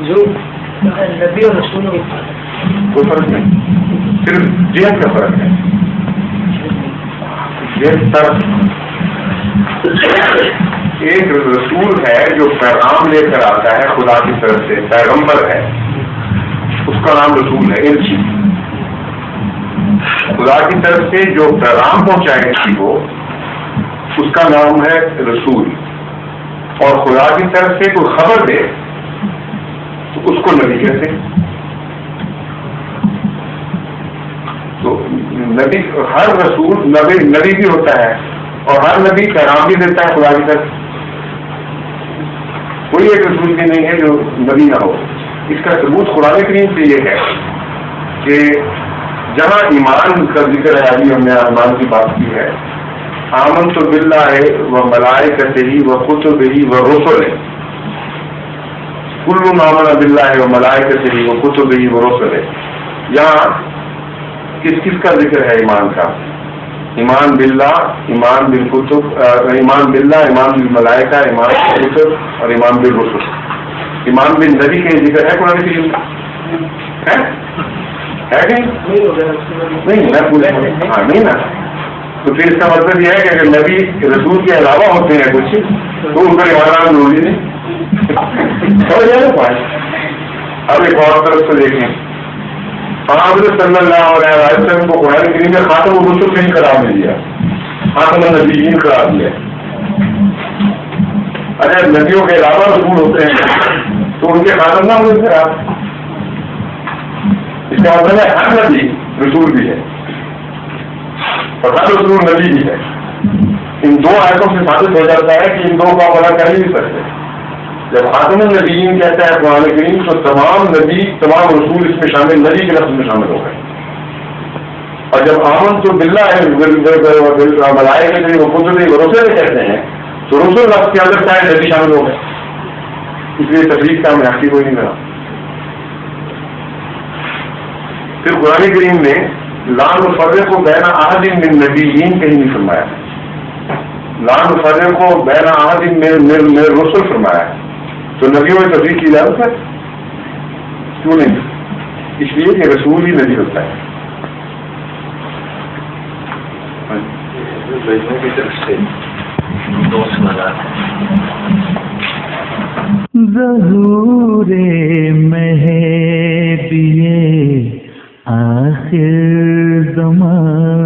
جو نبی اور رسول میں کوئی فرق نہیں، صرف جہت کا فرق ہے. جہت طرف ایک رسول ہے جو پیغام لے کر آتا ہے خدا کی طرف سے، پیغمبر ہے، اس کا نام رسول ہے. ارچی خدا کی طرف سے جو پیغام پہنچائے کسی کو اس کا نام ہے رسول. اور خدا کی طرف سے کوئی خبر دے تو اس کو نبی کہتے ہیں. تو نبی، ہر رسول نبی بھی ہوتا ہے اور ہر نبی پیغام بھی دیتا ہے خدا کی طرف. کوئی ایک رسول بھی نہیں ہے جو نبی نہ ہو. اس کا ثبوت قرآن کریم سے یہ ہے کہ جہاں ایمان کا ذکر ہے، ابھی ہم نے ایمان کی بات کی ہے، آمنت باللہ و ملائکتہ و کتبہ و رسلہ، کل آمن باللہ و ملائکتہ و کتبہ و رسلہ. یہاں کس کا ذکر ہے ایمان کا؟ ایمان باللہ، ایمان بالکتب، ایمان باللہ، ایمان بالملائکہ، ایمان بالکتب اور ایمان بالرسل. ایمان بالنبی کا ذکر ہے قرآن کریم میں؟ ہے کہ نہیں؟ ہاں نہیں نا. تو پھر اس کا مطلب یہ ہے کہ اگر نبی رسول کے علاوہ ہوتے ہیں کچھ تو ان پر ایمان آنا ضروری نہیں. سمجھ جائے نا پوائنٹ. اب ایک اور طرف سے دیکھیں، حضرت صلی اللہ علیہ وسلم کو قرآن کریم میں خاتم الرسل نہیں قرار دے دیا، خاتم النبیین قرار دیا. اگر نبیوں کے علاوہ رسول ہوتے ہیں تو ان کے خاتم نہ ہوئے پھر آپ. اس کا مطلب ہے ہر نبی رسول بھی ہے اور ہر رسول نبی بھی ہے. ان دو آیتوں سے ثابت ہو جاتا ہے کہ ان دو کو آپ الگ کر ہی نہیں سکتے. جب خاتم النبیین کہتا ہے قرآن کریم تو تمام نبی، تمام رسول اس میں شامل، نبی کے لفظ میں شامل ہو گئے. اور جب آمن تو باللہ ہے ملائکہ وہ کتب و رسل کہتے ہیں تو رسول لفظ کے اندر چاہے نبی شامل ہو گئے. اس لیے تفریق کا ہمیں حقیق کوئی نہیں ملا. پھر قرآن کریم نے لا نفرق بین احد من نبیین کہیں نہیں فرمایا، لا نفرق بین احد من رسل فرمایا. تو نبیوں میں تفریق کی اجازت ہے؟ کیوں نہیں؟ اس لیے کہ رسول ہی نبی ہوتا ہے. ظہور مہدی آخر زمان